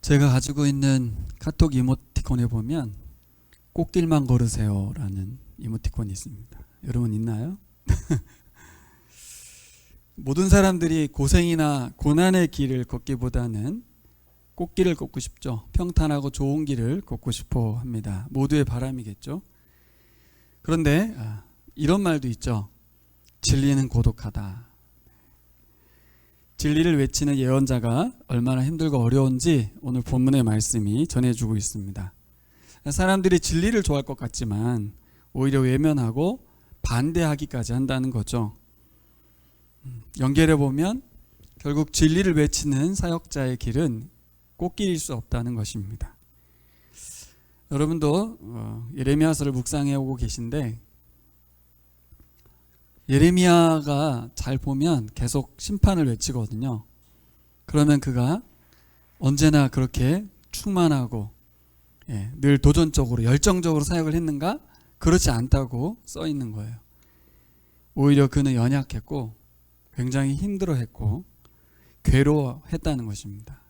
제가 가지고 있는 카톡 이모티콘에 보면 꽃길만 걸으세요 라는 이모티콘이 있습니다. 여러분 있나요? 모든 사람들이 고생이나 고난의 길을 걷기보다는 꽃길을 걷고 싶죠. 평탄하고 좋은 길을 걷고 싶어 합니다. 모두의 바람이겠죠. 그런데 이런 말도 있죠. 진리는 고독하다. 진리를 외치는 예언자가 얼마나 힘들고 어려운지 오늘 본문의 말씀이 전해주고 있습니다. 사람들이 진리를 좋아할 것 같지만 오히려 외면하고 반대하기까지 한다는 거죠. 연결해 보면 결국 진리를 외치는 사역자의 길은 꽃길일 수 없다는 것입니다. 여러분도 예레미야서를 묵상해 오고 계신데 예레미야가 잘 보면 계속 심판을 외치거든요. 그러면 그가 언제나 그렇게 충만하고 늘 도전적으로 열정적으로 사역을 했는가? 그렇지 않다고 써 있는 거예요. 오히려 그는 연약했고 굉장히 힘들어했고 괴로워했다는 것입니다.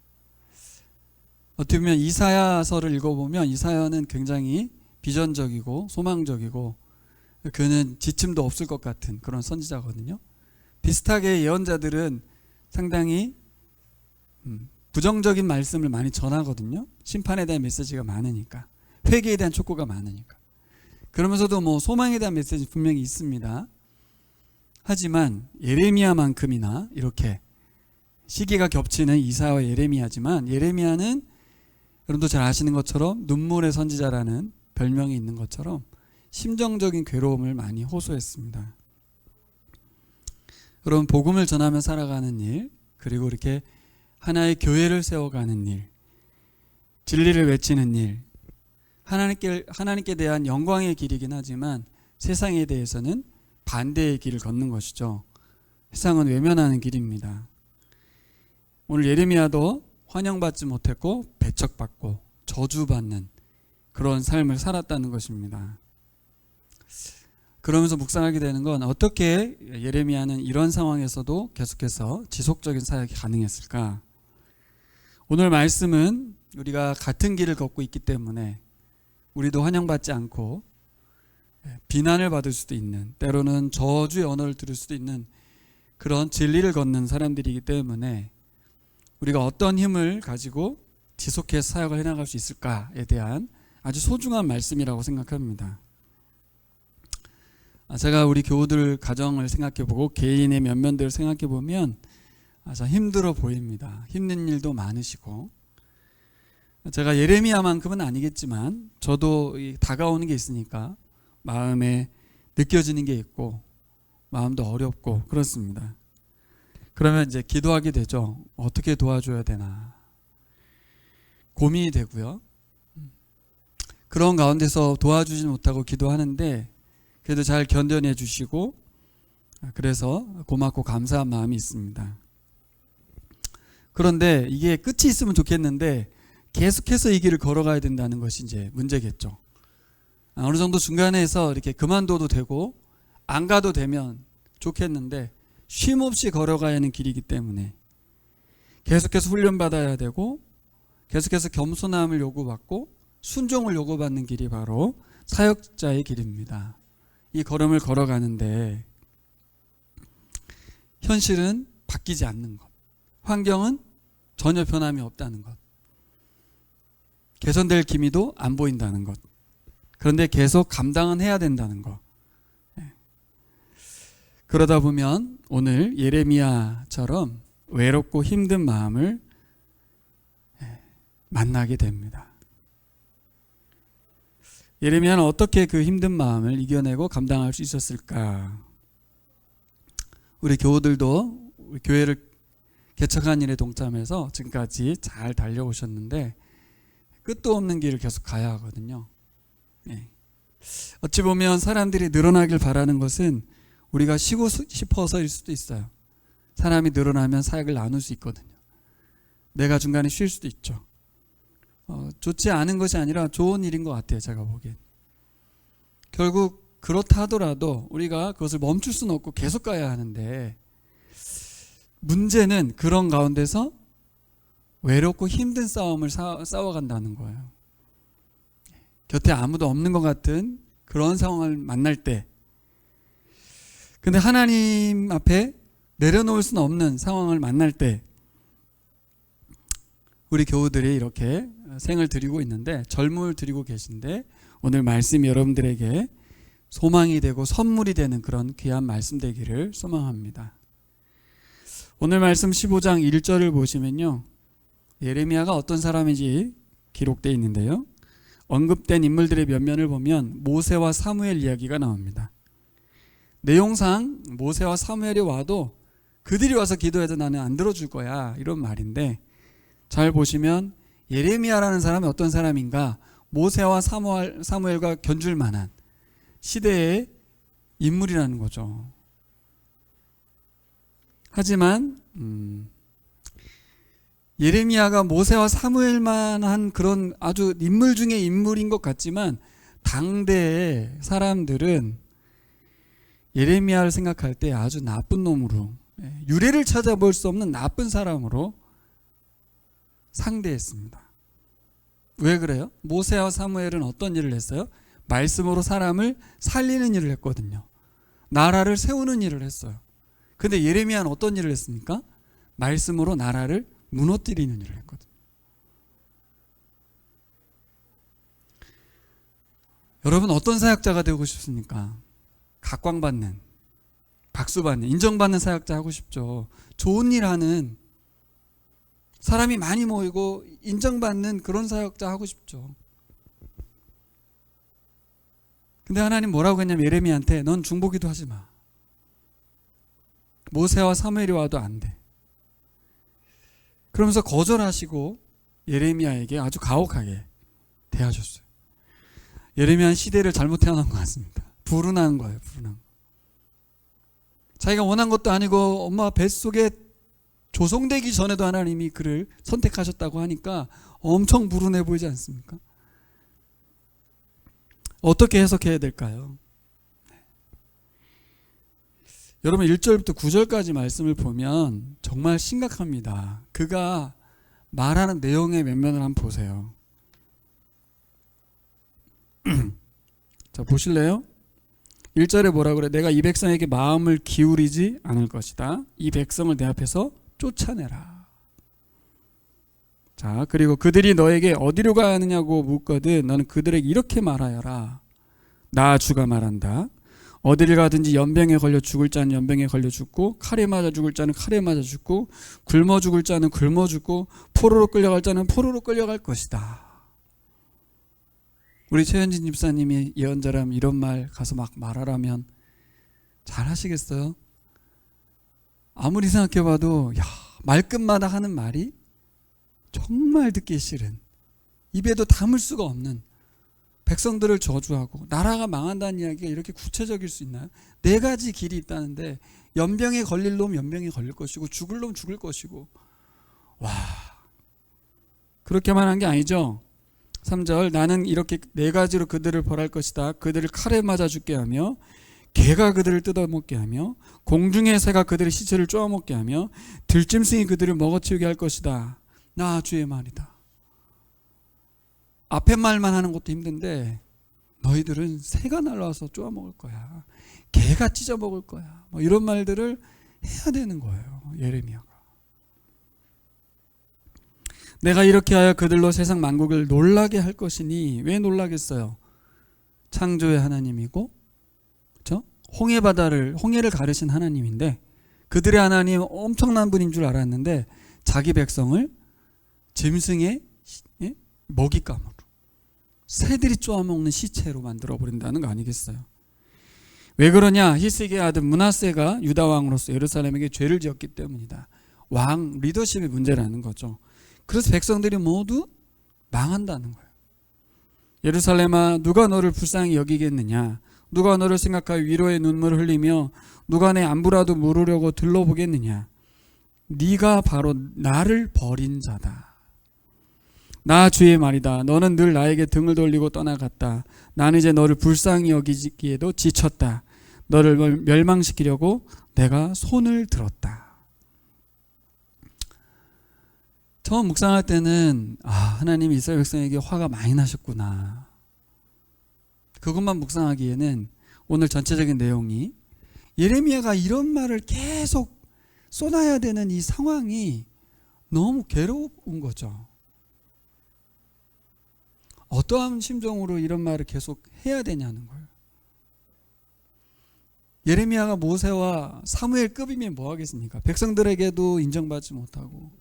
어떻게 보면 이사야서를 읽어보면 이사야는 굉장히 비전적이고 소망적이고 그는 지침도 없을 것 같은 그런 선지자거든요. 비슷하게 예언자들은 상당히 부정적인 말씀을 많이 전하거든요. 심판에 대한 메시지가 많으니까, 회개에 대한 촉구가 많으니까. 그러면서도 소망에 대한 메시지 분명히 있습니다. 하지만 예레미야만큼이나 이렇게 시기가 겹치는 이사야와 예레미야지만 예레미야는 여러분도 잘 아시는 것처럼 눈물의 선지자라는 별명이 있는 것처럼 심정적인 괴로움을 많이 호소했습니다. 여러분, 복음을 전하며 살아가는 일, 그리고 이렇게 하나의 교회를 세워가는 일, 진리를 외치는 일, 하나님께 대한 영광의 길이긴 하지만 세상에 대해서는 반대의 길을 걷는 것이죠. 세상은 외면하는 길입니다. 오늘 예레미야도 환영받지 못했고 배척받고 저주받는 그런 삶을 살았다는 것입니다. 그러면서 묵상하게 되는 건 어떻게 예레미야는 이런 상황에서도 계속해서 지속적인 사역이 가능했을까? 오늘 말씀은 우리가 같은 길을 걷고 있기 때문에 우리도 환영받지 않고 비난을 받을 수도 있는, 때로는 저주의 언어를 들을 수도 있는 그런 진리를 걷는 사람들이기 때문에 우리가 어떤 힘을 가지고 지속해서 사역을 해나갈 수 있을까에 대한 아주 소중한 말씀이라고 생각합니다. 제가 우리 교우들 가정을 생각해보고 개인의 면면들을 생각해보면 참 힘들어 보입니다. 힘든 일도 많으시고, 제가 예레미야만큼은 아니겠지만 저도 다가오는 게 있으니까 마음에 느껴지는 게 있고 마음도 어렵고 그렇습니다. 그러면 이제 기도하게 되죠. 어떻게 도와줘야 되나 고민이 되고요. 그런 가운데서 도와주지 못하고 기도하는데 그래도 잘 견뎌내 주시고 그래서 고맙고 감사한 마음이 있습니다. 그런데 이게 끝이 있으면 좋겠는데 계속해서 이 길을 걸어가야 된다는 것이 이제 문제겠죠. 어느 정도 중간에서 이렇게 그만둬도 되고 안 가도 되면 좋겠는데 쉼없이 걸어가야 하는 길이기 때문에 계속해서 훈련받아야 되고 계속해서 겸손함을 요구받고 순종을 요구받는 길이 바로 사역자의 길입니다. 이 걸음을 걸어가는데 현실은 바뀌지 않는 것, 환경은 전혀 변함이 없다는 것, 개선될 기미도 안 보인다는 것, 그런데 계속 감당은 해야 된다는 것. 그러다 보면 오늘 예레미야처럼 외롭고 힘든 마음을 만나게 됩니다. 예레미야는 어떻게 그 힘든 마음을 이겨내고 감당할 수 있었을까? 우리 교우들도 우리 교회를 개척한 일에 동참해서 지금까지 잘 달려오셨는데 끝도 없는 길을 계속 가야 하거든요. 어찌 보면 사람들이 늘어나길 바라는 것은 우리가 쉬고 싶어서일 수도 있어요. 사람이 늘어나면 사역을 나눌 수 있거든요. 내가 중간에 쉴 수도 있죠. 좋지 않은 것이 아니라 좋은 일인 것 같아요. 제가 보기엔. 결국 그렇다 하더라도 우리가 그것을 멈출 수는 없고 계속 가야 하는데 문제는 그런 가운데서 외롭고 힘든 싸움을 싸워간다는 거예요. 곁에 아무도 없는 것 같은 그런 상황을 만날 때, 근데 하나님 앞에 내려놓을 수는 없는 상황을 만날 때 우리 교우들이 이렇게 생을 드리고 있는데, 젊음을 드리고 계신데, 오늘 말씀이 여러분들에게 소망이 되고 선물이 되는 그런 귀한 말씀 되기를 소망합니다. 오늘 말씀 15장 1절을 보시면요, 예레미야가 어떤 사람인지 기록되어 있는데요, 언급된 인물들의 면면을 보면 모세와 사무엘 이야기가 나옵니다. 내용상 모세와 사무엘이 와도 그들이 와서 기도해도 나는 안 들어줄 거야, 이런 말인데, 잘 보시면 예레미야라는 사람이 어떤 사람인가, 모세와 사무엘과 견줄 만한 시대의 인물이라는 거죠. 하지만 예레미야가 모세와 사무엘만 한 그런 아주 인물 중에 인물인 것 같지만, 당대의 사람들은 예레미야를 생각할 때 아주 나쁜 놈으로, 유래를 찾아볼 수 없는 나쁜 사람으로 상대했습니다. 왜 그래요? 모세와 사무엘은 어떤 일을 했어요? 말씀으로 사람을 살리는 일을 했거든요. 나라를 세우는 일을 했어요. 근데 예레미야는 어떤 일을 했습니까? 말씀으로 나라를 무너뜨리는 일을 했거든요. 여러분, 어떤 사역자가 되고 싶습니까? 각광받는, 박수받는, 인정받는 사역자 하고 싶죠. 좋은 일 하는, 사람이 많이 모이고 인정받는 그런 사역자 하고 싶죠. 근데 하나님 뭐라고 했냐면, 예레미야한테 넌 중보기도 하지 마. 모세와 사무엘이 와도 안 돼. 그러면서 거절하시고 예레미야에게 아주 가혹하게 대하셨어요. 예레미야는 시대를 잘못 태어난 것 같습니다. 불운한 거예요, 불운한 거. 자기가 원한 것도 아니고 엄마 뱃속에 조성되기 전에도 하나님이 그를 선택하셨다고 하니까 엄청 불운해 보이지 않습니까? 어떻게 해석해야 될까요? 여러분, 1절부터 9절까지 말씀을 보면 정말 심각합니다. 그가 말하는 내용의 면면을 한번 보세요. 자, 보실래요? 1절에 뭐라 그래? 내가 이 백성에게 마음을 기울이지 않을 것이다. 이 백성을 내 앞에서 쫓아내라. 자, 그리고 그들이 너에게 어디로 가느냐고 묻거든 너는 그들에게 이렇게 말하여라. 나 주가 말한다. 어디를 가든지 연병에 걸려 죽을 자는 연병에 걸려 죽고, 칼에 맞아 죽을 자는 칼에 맞아 죽고, 굶어 죽을 자는 굶어 죽고, 포로로 끌려갈 자는 포로로 끌려갈 것이다. 우리 최현진 집사님이 예언자라면 이런 말 가서 막 말하라면 잘 하시겠어요? 아무리 생각해봐도 말끝마다 하는 말이 정말 듣기 싫은, 입에도 담을 수가 없는, 백성들을 저주하고 나라가 망한다는 이야기가 이렇게 구체적일 수 있나요? 4가지 길이 있다는데, 연병에 걸릴 놈 연병에 걸릴 것이고, 죽을 놈 죽을 것이고, 와, 그렇게만 한 게 아니죠. 3절, 나는 이렇게 4가지로 그들을 벌할 것이다. 그들을 칼에 맞아 죽게 하며, 개가 그들을 뜯어먹게 하며, 공중의 새가 그들의 시체를 쪼아먹게 하며, 들짐승이 그들을 먹어치우게 할 것이다. 나 주의 말이다. 앞에 말만 하는 것도 힘든데 너희들은 새가 날라와서 쪼아먹을 거야, 개가 찢어먹을 거야, 뭐 이런 말들을 해야 되는 거예요, 예레미야가. 내가 이렇게 하여 그들로 세상 만국을 놀라게 할 것이니. 왜 놀라겠어요? 창조의 하나님이고, 그렇죠? 홍해를 가르신 하나님인데, 그들의 하나님 엄청난 분인 줄 알았는데 자기 백성을 짐승의 먹잇감으로, 새들이 쪼아먹는 시체로 만들어버린다는 거 아니겠어요? 왜 그러냐? 히스기야의 아들 므낫세가 유다 왕으로서 예루살렘에게 죄를 지었기 때문이다. 왕 리더십의 문제라는 거죠. 그래서 백성들이 모두 망한다는 거예요. 예루살렘아, 누가 너를 불쌍히 여기겠느냐? 누가 너를 생각하여 위로의 눈물을 흘리며 누가 내 안부라도 물으려고 들러보겠느냐? 네가 바로 나를 버린 자다. 나 주의 말이다. 너는 늘 나에게 등을 돌리고 떠나갔다. 나는 이제 너를 불쌍히 여기기에도 지쳤다. 너를 멸망시키려고 내가 손을 들었다. 처음 묵상할 때는 하나님이 이스라엘 백성에게 화가 많이 나셨구나. 그것만 묵상하기에는 오늘 전체적인 내용이 예레미야가 이런 말을 계속 쏟아야 되는 이 상황이 너무 괴로운 거죠. 어떠한 심정으로 이런 말을 계속 해야 되냐는 거예요. 예레미야가 모세와 사무엘급이면 뭐 하겠습니까? 백성들에게도 인정받지 못하고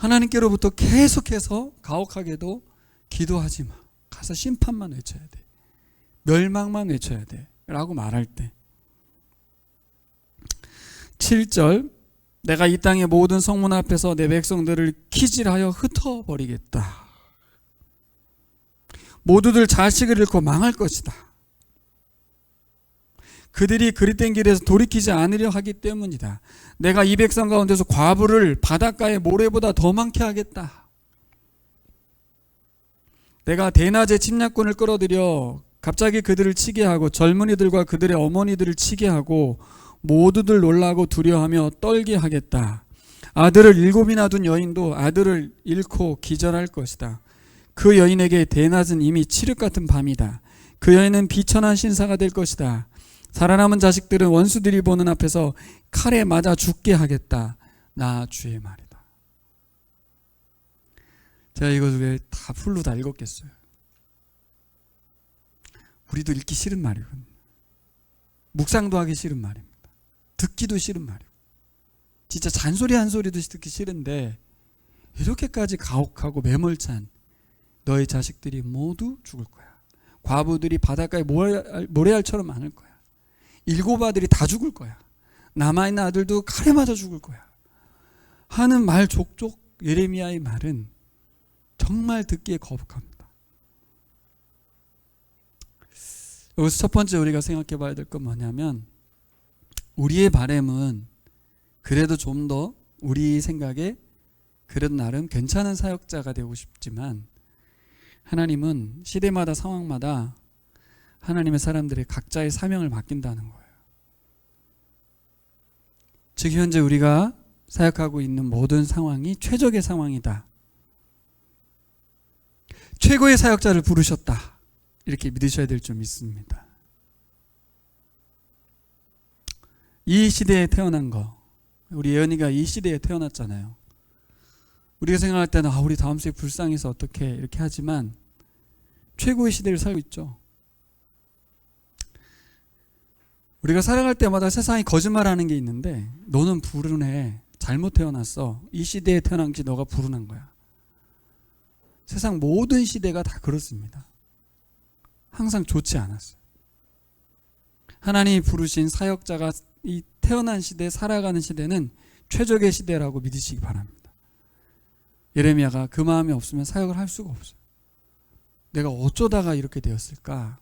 하나님께로부터 계속해서 가혹하게도 기도하지 마. 가서 심판만 외쳐야 돼. 멸망만 외쳐야 돼. 라고 말할 때 7절 내가 이 땅의 모든 성문 앞에서 내 백성들을 키질하여 흩어버리겠다. 모두들 자식을 잃고 망할 것이다. 그들이 그릿된 길에서 돌이키지 않으려 하기 때문이다. 내가 이 백성 가운데서 과부를 바닷가의 모래보다 더 많게 하겠다. 내가 대낮에 침략군을 끌어들여 갑자기 그들을 치게 하고 젊은이들과 그들의 어머니들을 치게 하고 모두들 놀라고 두려워하며 떨게 하겠다. 아들을 7이나 둔 여인도 아들을 잃고 기절할 것이다. 그 여인에게 대낮은 이미 칠흑 같은 밤이다. 그 여인은 비천한 신사가 될 것이다. 살아남은 자식들은 원수들이 보는 앞에서 칼에 맞아 죽게 하겠다. 나 주의 말이다. 제가 이거 왜 다 풀로 다 읽었겠어요? 우리도 읽기 싫은 말이거든요. 묵상도 하기 싫은 말입니다. 듣기도 싫은 말이고 진짜 잔소리 한 소리도 듣기 싫은데 이렇게까지 가혹하고 매몰찬 너희 자식들이 모두 죽을 거야. 과부들이 바닷가에 모래알처럼 많을 거야. 7 아들이 다 죽을 거야. 남아있는 아들도 칼에 맞아 죽을 거야. 하는 말 족족 예레미야의 말은 정말 듣기에 거북합니다. 여기서 첫 번째 우리가 생각해 봐야 될 건 뭐냐면 우리의 바람은 그래도 좀 더 우리 생각에 그래도 나름 괜찮은 사역자가 되고 싶지만 하나님은 시대마다 상황마다 하나님의 사람들의 각자의 사명을 맡긴다는 거예요. 즉 현재 우리가 사역하고 있는 모든 상황이 최적의 상황이다. 최고의 사역자를 부르셨다. 이렇게 믿으셔야 될 줄 믿습니다. 이 시대에 태어난 거, 우리 예언이가 이 시대에 태어났잖아요. 우리가 생각할 때는 우리 다음 세대 불쌍해서 어떻게 이렇게 하지만 최고의 시대를 살고 있죠. 우리가 살아갈 때마다 세상이 거짓말하는 게 있는데 너는 불운해. 잘못 태어났어. 이 시대에 태어난 지 너가 불운한 거야. 세상 모든 시대가 다 그렇습니다. 항상 좋지 않았어요. 하나님이 부르신 사역자가 이 태어난 시대, 살아가는 시대는 최적의 시대라고 믿으시기 바랍니다. 예레미야가 그 마음이 없으면 사역을 할 수가 없어요. 내가 어쩌다가 이렇게 되었을까?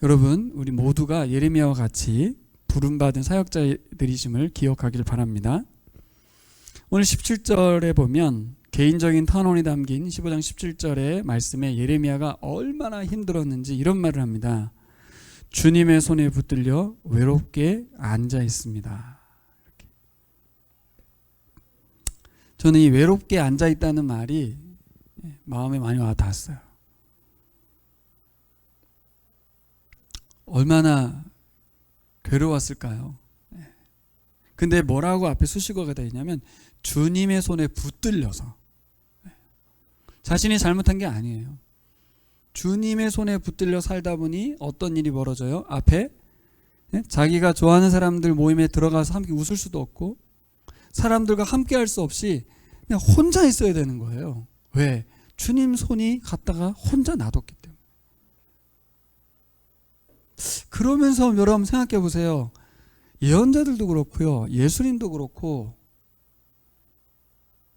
여러분, 우리 모두가 예레미야와 같이 부름받은 사역자들이심을 기억하길 바랍니다. 오늘 17절에 보면 개인적인 탄원이 담긴 15장 17절의 말씀에 예레미야가 얼마나 힘들었는지 이런 말을 합니다. 주님의 손에 붙들려 외롭게 앉아 있습니다. 이렇게. 저는 이 외롭게 앉아 있다는 말이 마음에 많이 와 닿았어요. 얼마나 괴로웠을까요? 근데 뭐라고 앞에 수식어가 되어 있냐면 주님의 손에 붙들려서. 자신이 잘못한 게 아니에요. 주님의 손에 붙들려 살다 보니 어떤 일이 벌어져요? 앞에 자기가 좋아하는 사람들 모임에 들어가서 함께 웃을 수도 없고 사람들과 함께 할 수 없이 그냥 혼자 있어야 되는 거예요. 왜? 주님 손이 갔다가 혼자 놔뒀기 때문에. 그러면서 여러분 생각해 보세요. 예언자들도 그렇고요. 예수님도 그렇고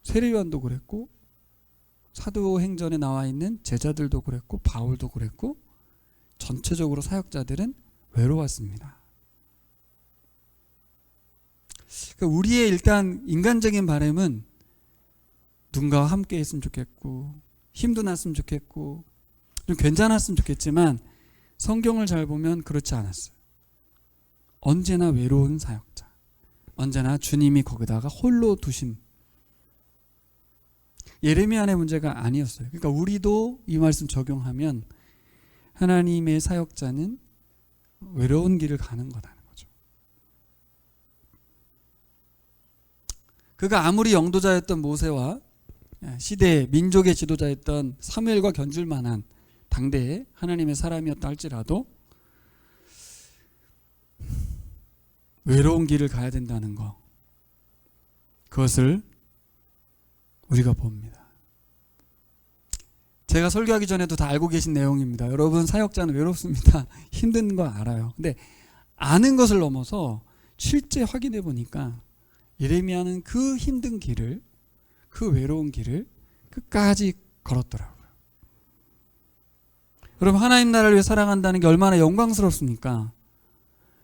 세례요한도 그랬고 사도행전에 나와 있는 제자들도 그랬고 바울도 그랬고 전체적으로 사역자들은 외로웠습니다. 그러니까 우리의 일단 인간적인 바람은 누군가와 함께 했으면 좋겠고 힘도 났으면 좋겠고 좀 괜찮았으면 좋겠지만 성경을 잘 보면 그렇지 않았어요. 언제나 외로운 사역자, 언제나 주님이 거기다가 홀로 두심. 예레미야의 문제가 아니었어요. 그러니까 우리도 이 말씀 적용하면 하나님의 사역자는 외로운 길을 가는 거라는 거죠. 그가 아무리 영도자였던 모세와 시대의 민족의 지도자였던 사무엘과 견줄 만한 당대의 하나님의 사람이었다 할지라도 외로운 길을 가야 된다는 거, 그것을 우리가 봅니다. 제가 설교하기 전에도 다 알고 계신 내용입니다. 여러분, 사역자는 외롭습니다. 힘든 거 알아요. 근데 아는 것을 넘어서 실제 확인해 보니까 예레미야는 그 힘든 길을, 그 외로운 길을 끝까지 걸었더라고요. 여러분, 하나님 나라를 위해 살아간다는 게 얼마나 영광스럽습니까?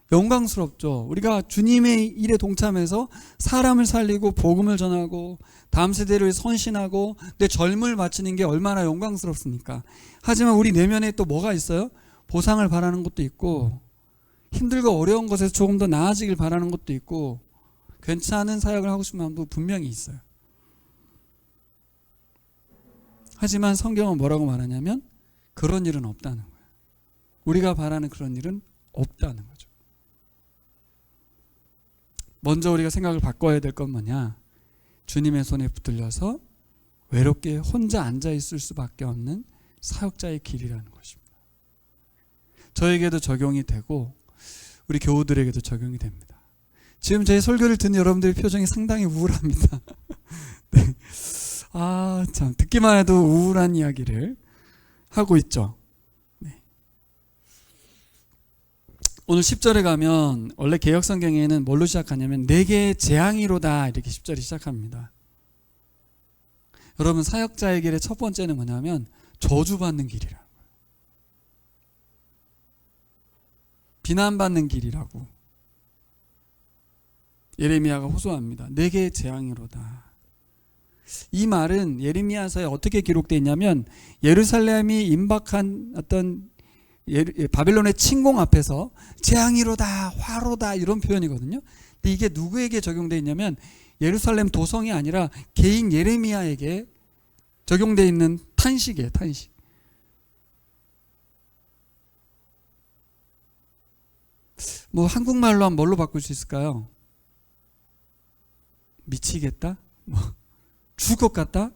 영광스럽죠. 우리가 주님의 일에 동참해서 사람을 살리고 복음을 전하고 다음 세대를 선신하고 내 젊음을 바치는 게 얼마나 영광스럽습니까? 하지만 우리 내면에 또 뭐가 있어요? 보상을 바라는 것도 있고 힘들고 어려운 것에서 조금 더 나아지길 바라는 것도 있고 괜찮은 사역을 하고 싶은 마음도 분명히 있어요. 하지만 성경은 뭐라고 말하냐면 그런 일은 없다는 거예요. 우리가 바라는 그런 일은 없다는 거죠. 먼저 우리가 생각을 바꿔야 될 건 뭐냐? 주님의 손에 붙들려서 외롭게 혼자 앉아있을 수밖에 없는 사역자의 길이라는 것입니다. 저에게도 적용이 되고 우리 교우들에게도 적용이 됩니다. 지금 제 설교를 듣는 여러분들의 표정이 상당히 우울합니다. 네. 참 듣기만 해도 우울한 이야기를 하고 있죠. 네. 오늘 10절에 가면 원래 개역성경에는 뭘로 시작하냐면 내게 재앙이로다 이렇게 10절이 시작합니다. 여러분, 사역자의 길의 첫 번째는 뭐냐면 저주받는 길이라는 거예요. 비난받는 길이라고 예레미야가 호소합니다. 내게 재앙이로다. 이 말은 예레미야서에 어떻게 기록되어 있냐면 예루살렘이 임박한 어떤 바벨론의 침공 앞에서 재앙이로다, 화로다 이런 표현이거든요. 근데 이게 누구에게 적용되어 있냐면 예루살렘 도성이 아니라 개인 예레미야에게 적용되어 있는 탄식이에요. 탄식. 뭐 한국말로 하면 뭘로 바꿀 수 있을까요? 미치겠다? 죽을 것 같다?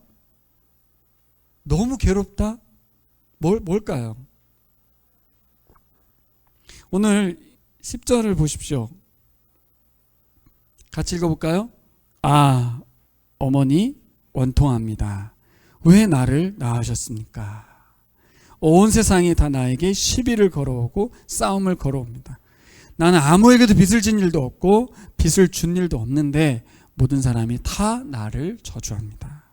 너무 괴롭다? 뭘까요? 오늘 10절을 보십시오. 같이 읽어볼까요? 어머니 원통합니다. 왜 나를 낳으셨습니까? 온 세상이 다 나에게 시비를 걸어오고 싸움을 걸어옵니다. 나는 아무에게도 빚을 진 일도 없고 빚을 준 일도 없는데 모든 사람이 다 나를 저주합니다.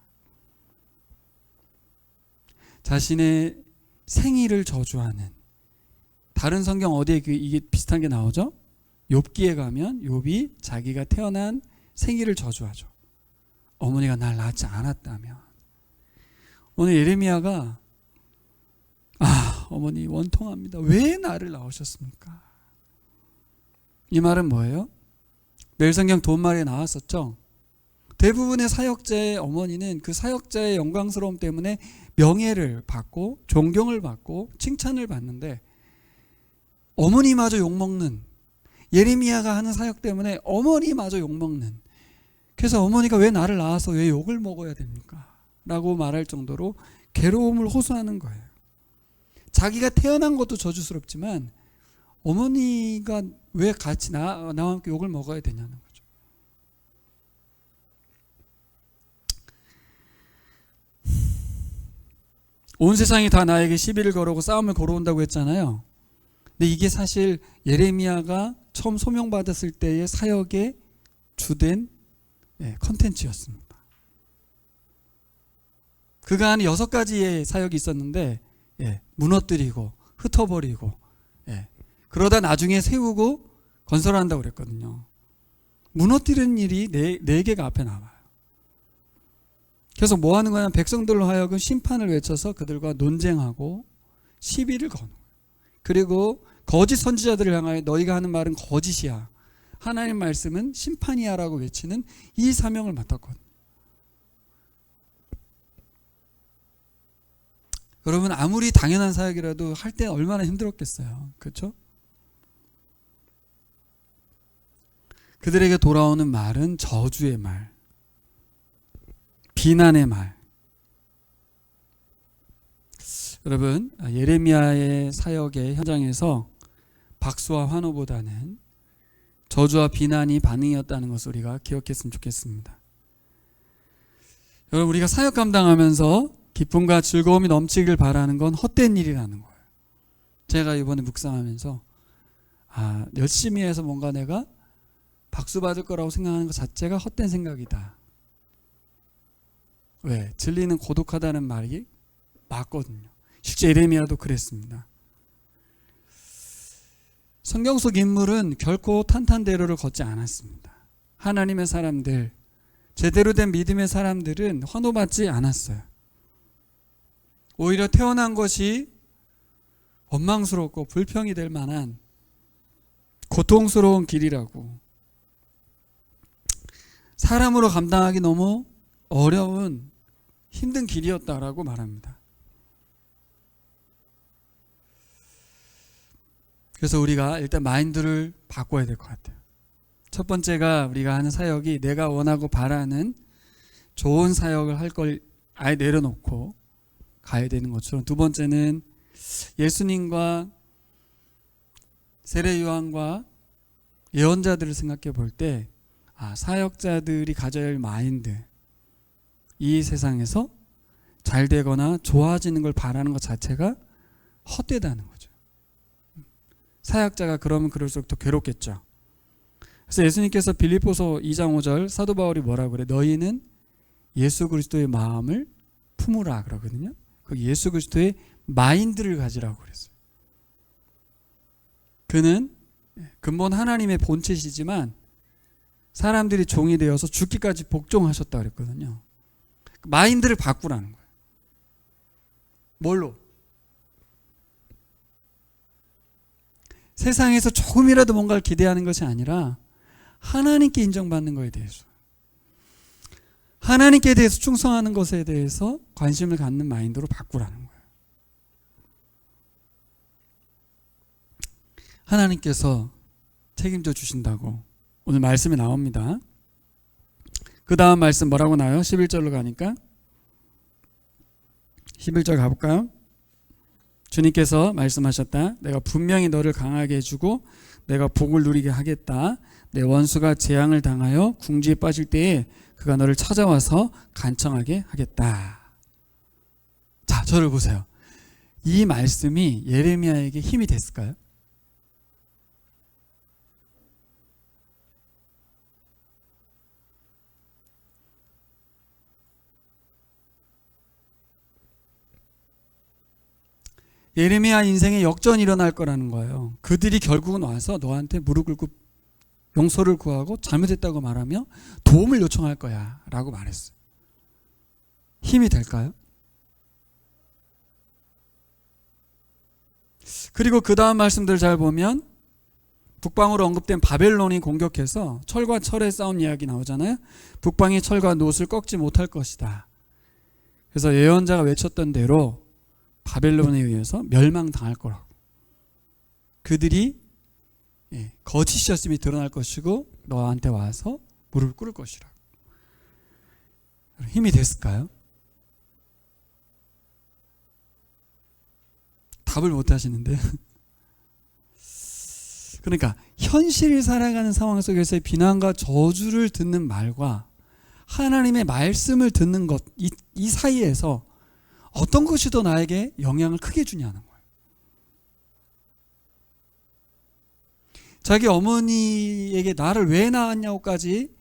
자신의 생일을 저주하는, 다른 성경 어디에 이게 비슷한 게 나오죠? 욥기에 가면 욥이 자기가 태어난 생일을 저주하죠. 어머니가 날 낳지 않았다면. 오늘 예레미야가 어머니 원통합니다. 왜 나를 낳으셨습니까? 이 말은 뭐예요? 매일 성경 도움말에 나왔었죠. 대부분의 사역자의 어머니는 그 사역자의 영광스러움 때문에 명예를 받고 존경을 받고 칭찬을 받는데 어머니마저 욕먹는, 예레미야가 하는 사역 때문에 어머니마저 욕먹는, 그래서 어머니가 왜 나를 낳아서 왜 욕을 먹어야 됩니까? 라고 말할 정도로 괴로움을 호소하는 거예요. 자기가 태어난 것도 저주스럽지만 어머니가 왜 같이 나와 함께 욕을 먹어야 되냐는 거죠. 온 세상이 다 나에게 시비를 걸어오고 싸움을 걸어온다고 했잖아요. 근데 이게 사실 예레미야가 처음 소명받았을 때의 사역의 주된 컨텐츠였습니다. 그가 하는 6가지의 사역이 있었는데 무너뜨리고 흩어버리고 그러다 나중에 세우고 건설한다고 그랬거든요. 무너뜨리는 일이 네 개가 앞에 나와요. 그래서 뭐 하는 거냐면 백성들로 하여금 심판을 외쳐서 그들과 논쟁하고 시비를 거는 거예요. 그리고 거짓 선지자들을 향하여 너희가 하는 말은 거짓이야 하나님 말씀은 심판이야라고 외치는 이 사명을 맡았거든요. 여러분, 아무리 당연한 사역이라도 할 때 얼마나 힘들었겠어요. 그렇죠? 그들에게 돌아오는 말은 저주의 말, 비난의 말. 여러분, 예레미야의 사역의 현장에서 박수와 환호보다는 저주와 비난이 반응이었다는 것을 우리가 기억했으면 좋겠습니다. 여러분, 우리가 사역 감당하면서 기쁨과 즐거움이 넘치길 바라는 건 헛된 일이라는 거예요. 제가 이번에 묵상하면서 열심히 해서 뭔가 내가 박수 받을 거라고 생각하는 것 자체가 헛된 생각이다. 왜? 진리는 고독하다는 말이 맞거든요. 실제 예레미야도 그랬습니다. 성경 속 인물은 결코 탄탄대로를 걷지 않았습니다. 하나님의 사람들, 제대로 된 믿음의 사람들은 환호받지 않았어요. 오히려 태어난 것이 원망스럽고 불평이 될 만한 고통스러운 길이라고, 사람으로 감당하기 너무 어려운 힘든 길이었다라고 말합니다. 그래서 우리가 일단 마인드를 바꿔야 될 것 같아요. 첫 번째가 우리가 하는 사역이 내가 원하고 바라는 좋은 사역을 할 걸 아예 내려놓고 가야 되는 것처럼, 두 번째는 예수님과 세례 요한과 예언자들을 생각해 볼 때 사역자들이 가져야 할 마인드, 이 세상에서 잘 되거나 좋아지는 걸 바라는 것 자체가 헛되다는 거죠. 사역자가 그러면 그럴수록 더 괴롭겠죠. 그래서 예수님께서 빌립보서 2장 5절 사도 바울이 뭐라고 그래? 너희는 예수 그리스도의 마음을 품으라 그러거든요. 그 예수 그리스도의 마인드를 가지라고 그랬어요. 그는 근본 하나님의 본체시지만 사람들이 종이 되어서 죽기까지 복종하셨다고 그랬거든요. 마인드를 바꾸라는 거예요. 뭘로? 세상에서 조금이라도 뭔가를 기대하는 것이 아니라 하나님께 인정받는 것에 대해서, 하나님께 대해서 충성하는 것에 대해서 관심을 갖는 마인드로 바꾸라는 거예요. 하나님께서 책임져 주신다고 오늘 말씀이 나옵니다. 그 다음 말씀 뭐라고 나와요? 11절로 가니까 11절 가볼까요? 주님께서 말씀하셨다. 내가 분명히 너를 강하게 해주고 내가 복을 누리게 하겠다. 내 원수가 재앙을 당하여 궁지에 빠질 때에 그가 너를 찾아와서 간청하게 하겠다. 자, 저를 보세요. 이 말씀이 예레미야에게 힘이 됐을까요? 예레미야 인생에 역전이 일어날 거라는 거예요. 그들이 결국은 와서 너한테 무릎 꿇고 용서를 구하고 잘못했다고 말하며 도움을 요청할 거야 라고 말했어요. 힘이 될까요? 그리고 그 다음 말씀들을 잘 보면 북방으로 언급된 바벨론이 공격해서 철과 철의 싸움 이야기 나오잖아요. 북방이 철과 놋을 꺾지 못할 것이다. 그래서 예언자가 외쳤던 대로 바벨론에 의해서 멸망당할 거라고. 그들이 거짓이었음이 드러날 것이고 너한테 와서 무릎을 꿇을 것이라고. 힘이 됐을까요? 답을 못 하시는데. 그러니까 현실을 살아가는 상황 속에서의 비난과 저주를 듣는 말과 하나님의 말씀을 듣는 것, 이 사이에서 어떤 것이 더 나에게 영향을 크게 주냐는 거예요. 자기 어머니에게 나를 왜 낳았냐고까지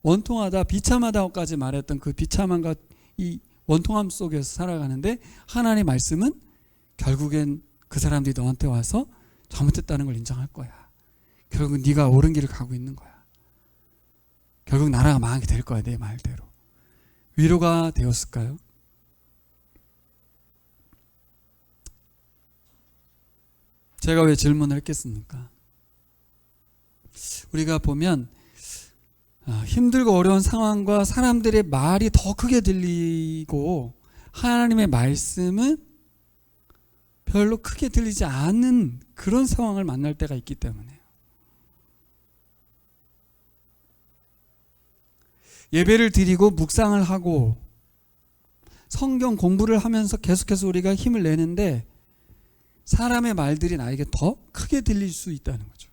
원통하다, 비참하다고까지 말했던 그 비참함과 이 원통함 속에서 살아가는데, 하나님의 말씀은 결국엔 그 사람들이 너한테 와서 잘못했다는 걸 인정할 거야. 결국 네가 옳은 길을 가고 있는 거야. 결국 나라가 망하게 될 거야, 내 말대로. 위로가 되었을까요? 제가 왜 질문을 했겠습니까? 우리가 보면 힘들고 어려운 상황과 사람들의 말이 더 크게 들리고 하나님의 말씀은 별로 크게 들리지 않는 그런 상황을 만날 때가 있기 때문에요. 예배를 드리고 묵상을 하고 성경 공부를 하면서 계속해서 우리가 힘을 내는데 사람의 말들이 나에게 더 크게 들릴 수 있다는 거죠.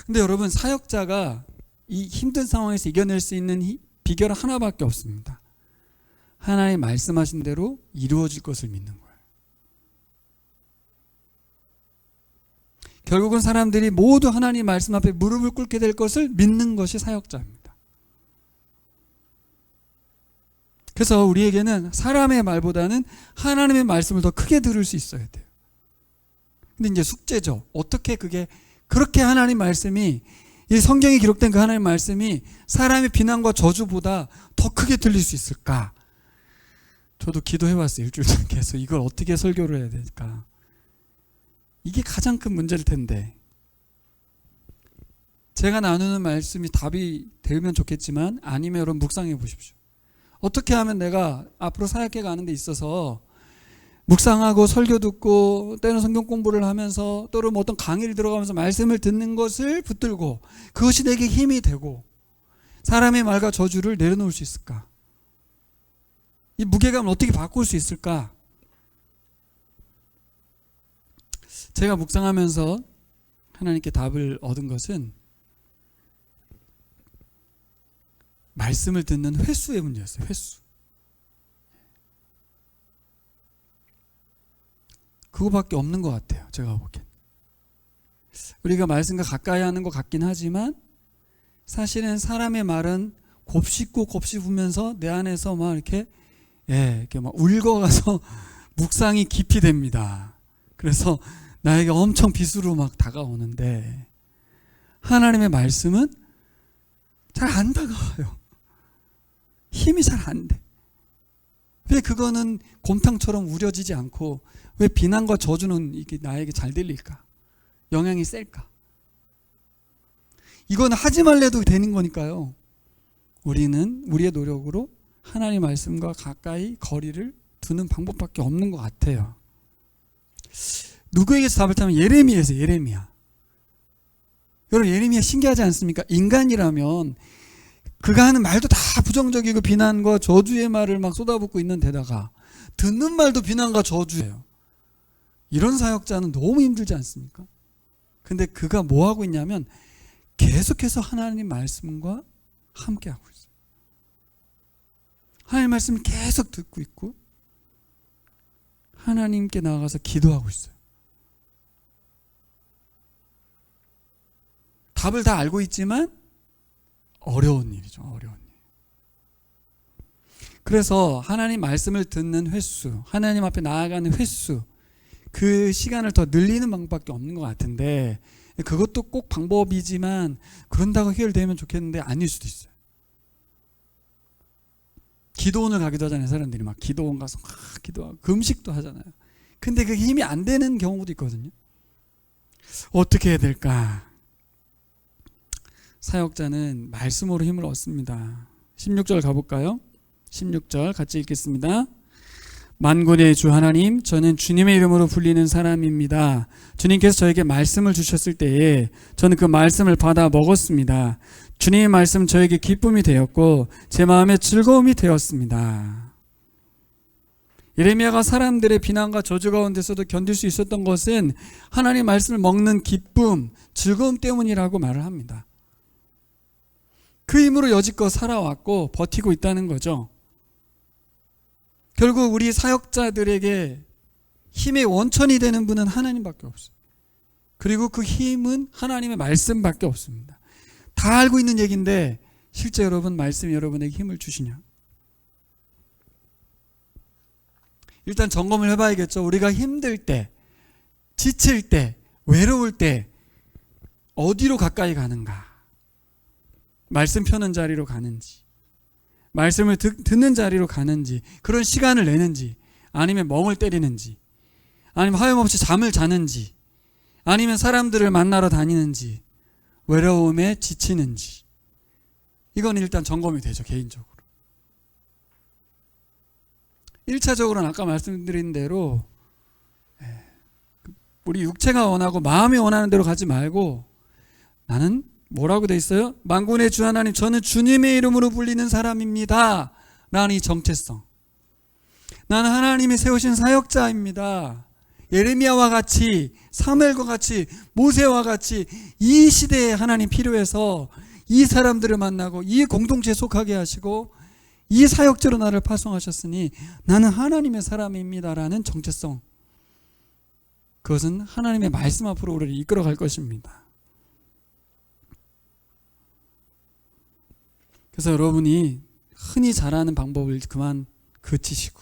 근데 여러분, 사역자가 이 힘든 상황에서 이겨낼 수 있는 비결은 하나밖에 없습니다. 하나님 말씀하신 대로 이루어질 것을 믿는 거예요. 결국은 사람들이 모두 하나님 말씀 앞에 무릎을 꿇게 될 것을 믿는 것이 사역자입니다. 그래서 우리에게는 사람의 말보다는 하나님의 말씀을 더 크게 들을 수 있어야 돼요. 근데 이제 숙제죠. 어떻게 그렇게 하나님 말씀이, 이 성경에 기록된 그 하나님 말씀이 사람의 비난과 저주보다 더 크게 들릴 수 있을까? 저도 기도해봤어요. 일주일 전에 계속 이걸 어떻게 설교를 해야 될까? 이게 가장 큰 문제일 텐데, 제가 나누는 말씀이 답이 되면 좋겠지만 아니면 여러분 묵상해 보십시오. 어떻게 하면 내가 앞으로 사역해 가는 데 있어서 묵상하고 설교 듣고 때로는 성경 공부를 하면서 또는 어떤 강의를 들어가면서 말씀을 듣는 것을 붙들고 그것이 내게 힘이 되고 사람의 말과 저주를 내려놓을 수 있을까? 이 무게감을 어떻게 바꿀 수 있을까? 제가 묵상하면서 하나님께 답을 얻은 것은 말씀을 듣는 횟수의 문제였어요. 횟수. 그거밖에 없는 것 같아요. 제가 보기엔. 우리가 말씀과 가까이 하는 것 같긴 하지만 사실은 사람의 말은 곱씹고 곱씹으면서 내 안에서 막 이렇게 막 울거가서 묵상이 깊이 됩니다. 그래서 나에게 엄청 비수로 막 다가오는데 하나님의 말씀은 잘 안 다가와요. 힘이 잘 안 돼. 왜 그거는 곰탕처럼 우려지지 않고 왜 비난과 저주는 이게 나에게 잘 들릴까? 영향이 셀까? 이건 하지 말래도 되는 거니까요. 우리는 우리의 노력으로 하나님 말씀과 가까이 거리를 두는 방법밖에 없는 것 같아요. 누구에게서 답을 타면 예레미야에서 예레미야. 여러분 예레미야 신기하지 않습니까? 인간이라면 그가 하는 말도 다 부정적이고 비난과 저주의 말을 막 쏟아붓고 있는 데다가 듣는 말도 비난과 저주예요. 이런 사역자는 너무 힘들지 않습니까? 근데 그가 뭐 하고 있냐면 계속해서 하나님 말씀과 함께 하고 있어요. 하나님 말씀을 계속 듣고 있고 하나님께 나아가서 기도하고 있어요. 답을 다 알고 있지만 어려운 일이죠. 어려운 일. 그래서 하나님 말씀을 듣는 횟수, 하나님 앞에 나아가는 횟수, 그 시간을 더 늘리는 방법밖에 없는 것 같은데 그것도 꼭 방법이지만 그런다고 해결되면 좋겠는데 아닐 수도 있어요. 기도원을 가기도 하잖아요. 사람들이 막 기도원 가서 막 기도하고 금식도 하잖아요. 근데 그게 힘이 안 되는 경우도 있거든요. 어떻게 해야 될까? 사역자는 말씀으로 힘을 얻습니다. 16절 가볼까요? 16절 같이 읽겠습니다. 만군의 주 하나님, 저는 주님의 이름으로 불리는 사람입니다. 주님께서 저에게 말씀을 주셨을 때에 저는 그 말씀을 받아 먹었습니다. 주님의 말씀 저에게 기쁨이 되었고 제 마음에 즐거움이 되었습니다. 예레미야가 사람들의 비난과 저주 가운데서도 견딜 수 있었던 것은 하나님의 말씀을 먹는 기쁨, 즐거움 때문이라고 말을 합니다. 그 힘으로 여지껏 살아왔고 버티고 있다는 거죠. 결국 우리 사역자들에게 힘의 원천이 되는 분은 하나님밖에 없어요. 그리고 그 힘은 하나님의 말씀밖에 없습니다. 다 알고 있는 얘기인데 실제 여러분 말씀이 여러분에게 힘을 주시냐? 일단 점검을 해봐야겠죠. 우리가 힘들 때, 지칠 때, 외로울 때 어디로 가까이 가는가? 말씀 펴는 자리로 가는지, 말씀을 듣는 자리로 가는지, 그런 시간을 내는지, 아니면 멍을 때리는지, 아니면 하염없이 잠을 자는지, 아니면 사람들을 만나러 다니는지, 외로움에 지치는지, 이건 일단 점검이 되죠, 개인적으로. 1차적으로는 아까 말씀드린 대로 우리 육체가 원하고 마음이 원하는 대로 가지 말고, 나는 뭐라고 돼 있어요? 만군의 주 하나님, 저는 주님의 이름으로 불리는 사람입니다 라는 이 정체성. 나는 하나님이 세우신 사역자입니다. 예레미야와 같이, 사무엘과 같이, 모세와 같이 이 시대에 하나님 필요해서 이 사람들을 만나고 이 공동체에 속하게 하시고 이 사역자로 나를 파송하셨으니 나는 하나님의 사람입니다라는 정체성, 그것은 하나님의 말씀 앞으로 우리를 이끌어갈 것입니다. 그래서 여러분이 흔히 잘하는 방법을 그만 그치시고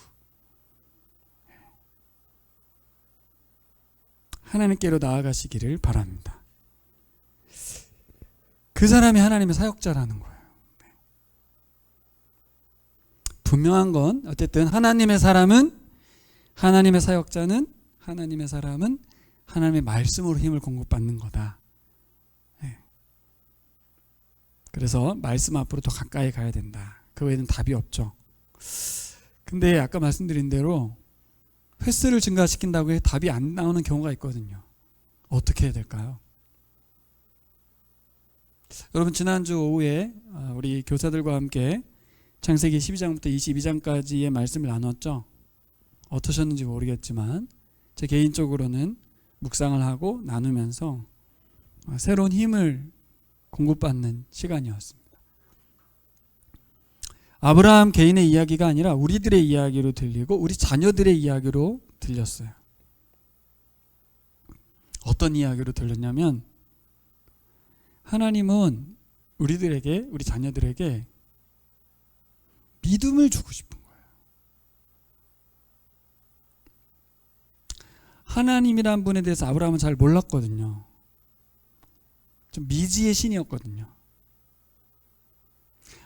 하나님께로 나아가시기를 바랍니다. 그 사람이 하나님의 사역자라는 거예요. 분명한 건 어쨌든 하나님의 사람은, 하나님의 사역자는, 하나님의 사람은 하나님의 말씀으로 힘을 공급받는 거다. 그래서 말씀 앞으로 더 가까이 가야 된다. 그 외에는 답이 없죠. 근데 아까 말씀드린 대로 횟수를 증가시킨다고 해서 답이 안 나오는 경우가 있거든요. 어떻게 해야 될까요? 여러분, 지난주 오후에 우리 교사들과 함께 창세기 12장부터 22장까지의 말씀을 나눴죠. 어떠셨는지 모르겠지만 제 개인적으로는 묵상을 하고 나누면서 새로운 힘을 공급받는 시간이었습니다. 아브라함 개인의 이야기가 아니라 우리들의 이야기로 들리고 우리 자녀들의 이야기로 들렸어요. 어떤 이야기로 들렸냐면, 하나님은 우리들에게, 우리 자녀들에게 믿음을 주고 싶은 거예요. 하나님이란 분에 대해서 아브라함은 잘 몰랐거든요. 좀 미지의 신이었거든요.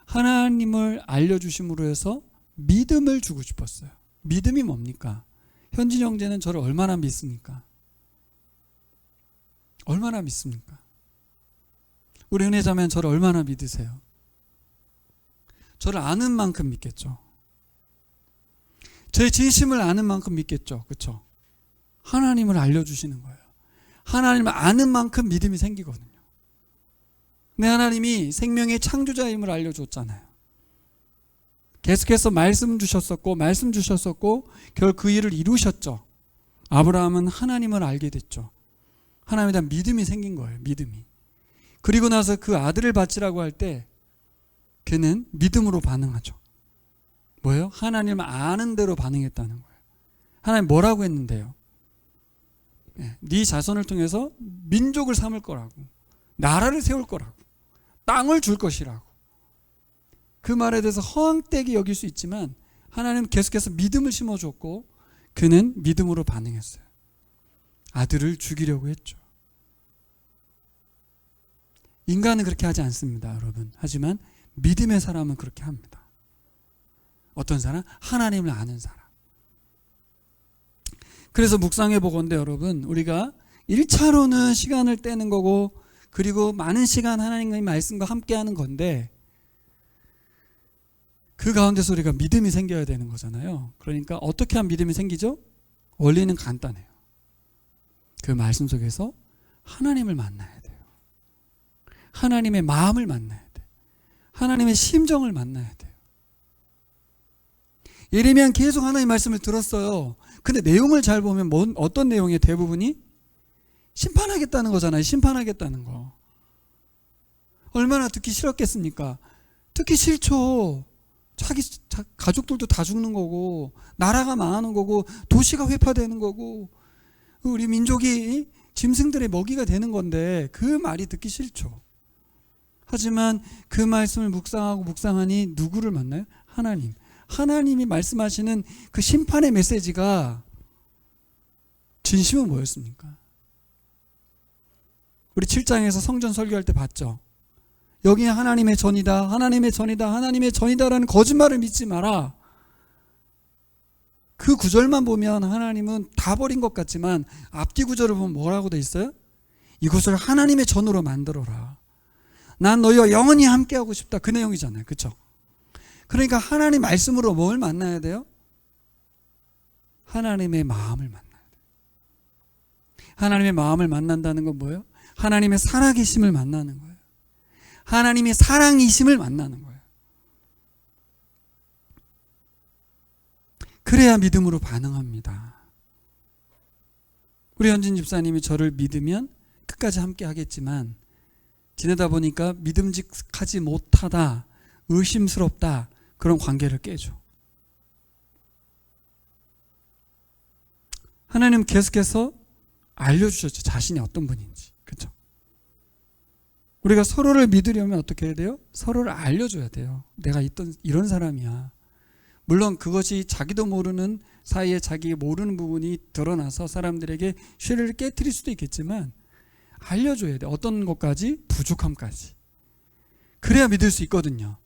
하나님을 알려주심으로 해서 믿음을 주고 싶었어요. 믿음이 뭡니까? 현진 형제는 저를 얼마나 믿습니까? 얼마나 믿습니까? 우리 은혜자매는 저를 얼마나 믿으세요? 저를 아는 만큼 믿겠죠. 제 진심을 아는 만큼 믿겠죠. 그렇죠? 하나님을 알려주시는 거예요. 하나님을 아는 만큼 믿음이 생기거든요. 내 하나님이 생명의 창조자임을 알려줬잖아요. 계속해서 말씀 주셨었고 결국 그 일을 이루셨죠. 아브라함은 하나님을 알게 됐죠. 하나님에 대한 믿음이 생긴 거예요. 믿음이. 그리고 나서 그 아들을 바치라고 할 때 그는 믿음으로 반응하죠. 뭐예요? 하나님을 아는 대로 반응했다는 거예요. 하나님 뭐라고 했는데요? 네 자손을 통해서 민족을 삼을 거라고, 나라를 세울 거라고, 땅을 줄 것이라고. 그 말에 대해서 허황되게 여길 수 있지만 하나님은 계속해서 믿음을 심어줬고 그는 믿음으로 반응했어요. 아들을 죽이려고 했죠. 인간은 그렇게 하지 않습니다, 여러분. 하지만 믿음의 사람은 그렇게 합니다. 어떤 사람? 하나님을 아는 사람. 그래서 묵상해 보건대 여러분, 우리가 1차로는 시간을 떼는 거고 그리고 많은 시간 하나님의 말씀과 함께 하는 건데, 그 가운데서 우리가 믿음이 생겨야 되는 거잖아요. 그러니까 어떻게 하면 믿음이 생기죠? 원리는 간단해요. 그 말씀 속에서 하나님을 만나야 돼요. 하나님의 마음을 만나야 돼요. 하나님의 심정을 만나야 돼요. 예레미야는 계속 하나님의 말씀을 들었어요. 근데 내용을 잘 보면 어떤 내용이에요? 대부분이 심판하겠다는 거잖아요. 심판하겠다는 거. 얼마나 듣기 싫었겠습니까? 듣기 싫죠. 자기 가족들도 다 죽는 거고, 나라가 망하는 거고, 도시가 회파되는 거고, 우리 민족이 짐승들의 먹이가 되는 건데 그 말이 듣기 싫죠. 하지만 그 말씀을 묵상하니 누구를 만나요? 하나님. 하나님이 말씀하시는 그 심판의 메시지가 진심은 뭐였습니까? 우리 7장에서 성전 설교할 때 봤죠. 여기는 하나님의 전이다, 하나님의 전이다, 하나님의 전이다라는 거짓말을 믿지 마라. 그 구절만 보면 하나님은 다 버린 것 같지만 앞뒤 구절을 보면 뭐라고 돼 있어요? 이곳을 하나님의 전으로 만들어라. 난 너희와 영원히 함께하고 싶다. 그 내용이잖아요. 그렇죠? 그러니까 하나님 말씀으로 뭘 만나야 돼요? 하나님의 마음을 만나야 돼요. 하나님의 마음을 만난다는 건 뭐예요? 하나님의 살아계심을 만나는 거예요. 하나님의 사랑이심을 만나는 거예요. 그래야 믿음으로 반응합니다. 우리 현진 집사님이 저를 믿으면 끝까지 함께 하겠지만 지내다 보니까 믿음직하지 못하다, 의심스럽다, 그런 관계를 깨죠. 하나님 계속해서 알려주셨죠. 자신이 어떤 분인지. 그렇죠? 우리가 서로를 믿으려면 어떻게 해야 돼요? 서로를 알려줘야 돼요. 내가 이런 사람이야. 물론 그것이 자기도 모르는 사이에 자기 모르는 부분이 드러나서 사람들에게 신뢰를 깨트릴 수도 있겠지만 알려줘야 돼. 어떤 것까지? 부족함까지. 그래야 믿을 수 있거든요.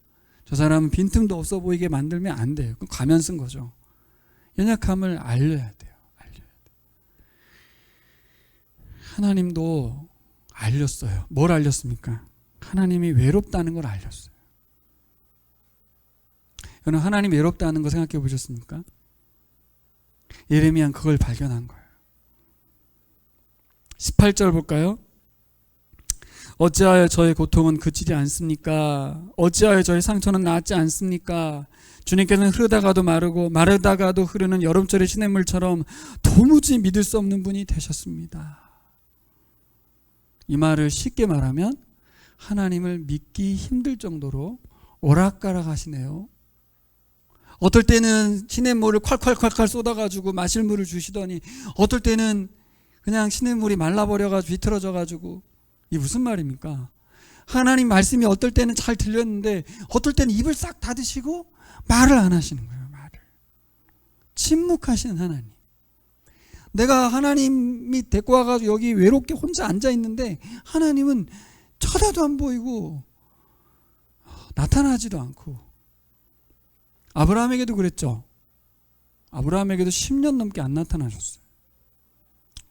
저 사람은 빈틈도 없어 보이게 만들면 안 돼요. 그럼 가면 쓴 거죠. 연약함을 알려야 돼요. 하나님도 알렸어요. 뭘 알렸습니까? 하나님이 외롭다는 걸 알렸어요. 여러분, 하나님 외롭다는 거 생각해 보셨습니까? 예레미야는 그걸 발견한 거예요. 18절 볼까요? 어찌하여 저의 고통은 그치지 않습니까? 어찌하여 저의 상처는 낫지 않습니까? 주님께서는 흐르다가도 마르고 마르다가도 흐르는 여름철의 시냇물처럼 도무지 믿을 수 없는 분이 되셨습니다. 이 말을 쉽게 말하면 하나님을 믿기 힘들 정도로 오락가락 하시네요. 어떨 때는 시냇물을 콸콸콸콸 쏟아가지고 마실 물을 주시더니 어떨 때는 그냥 시냇물이 말라버려가지고 비틀어져가지고, 이게 무슨 말입니까? 하나님 말씀이 어떨 때는 잘 들렸는데 어떨 때는 입을 싹 닫으시고 말을 안 하시는 거예요. 말을. 침묵하시는 하나님. 내가 하나님이 데리고 와가지고 여기 외롭게 혼자 앉아있는데 하나님은 쳐다도 안 보이고 나타나지도 않고. 아브라함에게도 그랬죠. 아브라함에게도 10년 넘게 안 나타나셨어요.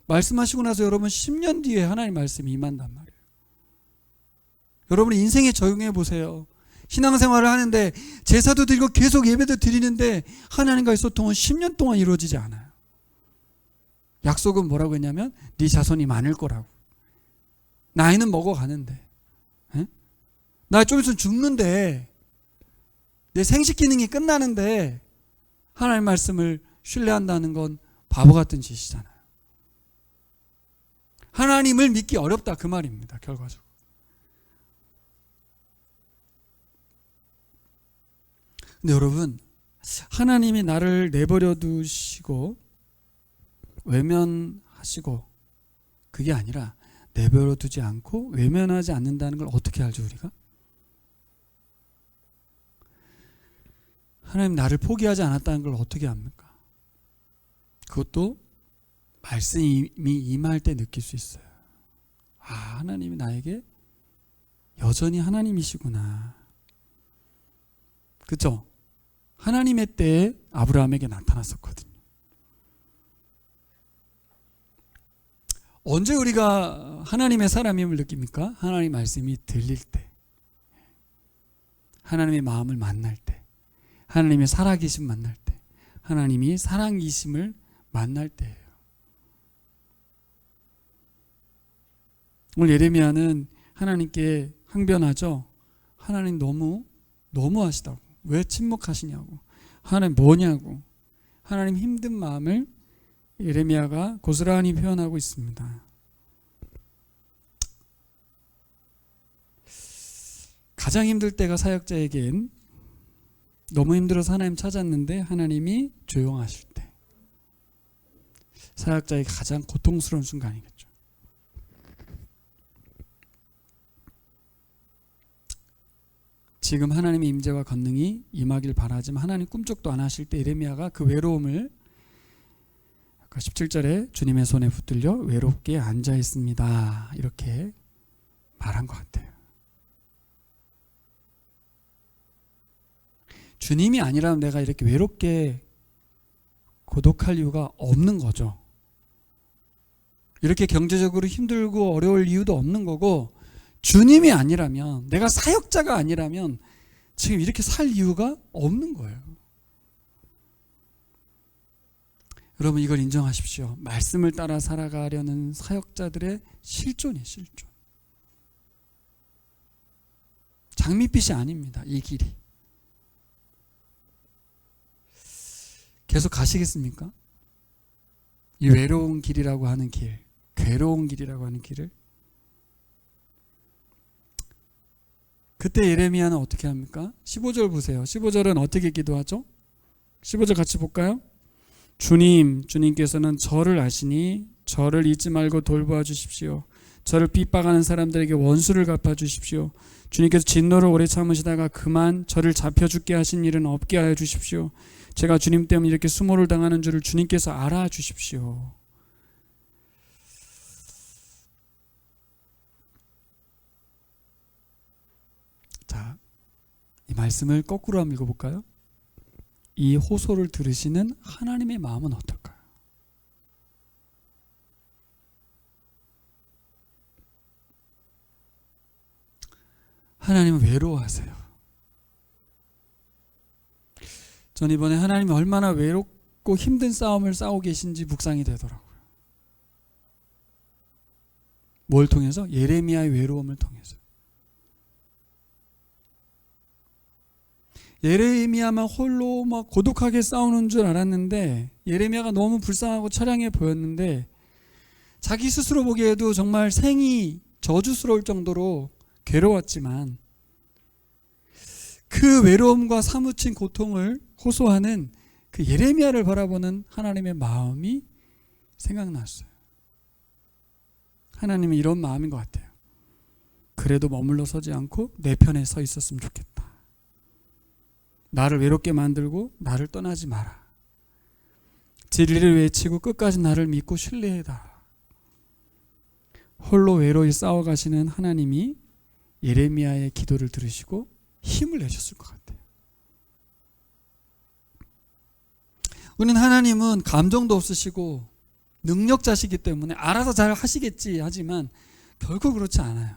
말씀하시고 나서 여러분 10년 뒤에 하나님 말씀이 임한단 말이에요. 여러분 인생에 적용해 보세요. 신앙생활을 하는데 제사도 드리고 계속 예배도 드리는데 하나님과의 소통은 10년 동안 이루어지지 않아요. 약속은 뭐라고 했냐면 네 자손이 많을 거라고. 나이는 먹어가는데, 나 좀 있으면 죽는데, 내 생식 기능이 끝나는데 하나님 말씀을 신뢰한다는 건 바보 같은 짓이잖아요. 하나님을 믿기 어렵다, 그 말입니다. 결과적으로. 근데 여러분, 하나님이 나를 내버려 두시고 외면하시고, 그게 아니라 내버려 두지 않고 외면하지 않는다는 걸 어떻게 알죠, 우리가? 하나님 나를 포기하지 않았다는 걸 어떻게 압니까? 그것도 말씀이 임할 때 느낄 수 있어요. 아, 하나님이 나에게 여전히 하나님이시구나. 그렇죠? 하나님의 때에 아브라함에게 나타났었거든요. 언제 우리가 하나님의 사람임을 느낍니까? 하나님 말씀이 들릴 때, 하나님의 마음을 만날 때, 하나님의 살아계심 만날 때, 하나님이 사랑이심을 만날 때예요. 오늘 예레미야는 하나님께 항변하죠. 하나님 너무 하시다고. 왜 침묵하시냐고. 하나님 뭐냐고. 하나님 힘든 마음을 예레미야가 고스란히 표현하고 있습니다. 가장 힘들 때가 사역자에겐 너무 힘들어서 하나님 찾았는데 하나님이 조용하실 때, 사역자에게 가장 고통스러운 순간이겠죠. 지금 하나님의 임재와 권능이 임하길 바라지만 하나님 꿈쩍도 안 하실 때 예레미야가 그 외로움을 아까 17절에 주님의 손에 붙들려 외롭게 앉아 있습니다, 이렇게 말한 것 같아요. 주님이 아니라면 내가 이렇게 외롭게 고독할 이유가 없는 거죠. 이렇게 경제적으로 힘들고 어려울 이유도 없는 거고, 주님이 아니라면, 내가 사역자가 아니라면 지금 이렇게 살 이유가 없는 거예요. 여러분, 이걸 인정하십시오. 말씀을 따라 살아가려는 사역자들의 실존이에요, 실존. 장밋빛이 아닙니다, 이 길이. 계속 가시겠습니까? 이 외로운 길이라고 하는 길, 괴로운 길이라고 하는 길을. 그때 예레미야는 어떻게 합니까? 15절 보세요. 15절은 어떻게 기도하죠? 15절 같이 볼까요? 주님께서는 저를 아시니 저를 잊지 말고 돌보아 주십시오. 저를 핍박하는 사람들에게 원수를 갚아 주십시오. 주님께서 진노를 오래 참으시다가 그만 저를 잡혀 죽게 하신 일은 없게 하여 주십시오. 제가 주님 때문에 이렇게 수모를 당하는 줄을 주님께서 알아주십시오. 자, 이 말씀을 거꾸로 한번 읽어볼까요? 이 호소를 들으시는 하나님의 마음은 어떨까요? 하나님은 외로워하세요. 전 이번에 하나님이 얼마나 외롭고 힘든 싸움을 싸우고 계신지 묵상이 되더라고요. 뭘 통해서? 예레미야의 외로움을 통해서. 예레미야만 홀로 막 고독하게 싸우는 줄 알았는데, 예레미야가 너무 불쌍하고 처량해 보였는데, 자기 스스로 보기에도 정말 생이 저주스러울 정도로 괴로웠지만, 그 외로움과 사무친 고통을 호소하는 그 예레미야를 바라보는 하나님의 마음이 생각났어요. 하나님은 이런 마음인 것 같아요. 그래도 머물러 서지 않고 내 편에 서 있었으면 좋겠다. 나를 외롭게 만들고 나를 떠나지 마라. 진리를 외치고 끝까지 나를 믿고 신뢰해라. 홀로 외로이 싸워가시는 하나님이 예레미야의 기도를 들으시고 힘을 내셨을 것 같아요. 우리는 하나님은 감정도 없으시고 능력자시기 때문에 알아서 잘 하시겠지 하지만 결코 그렇지 않아요.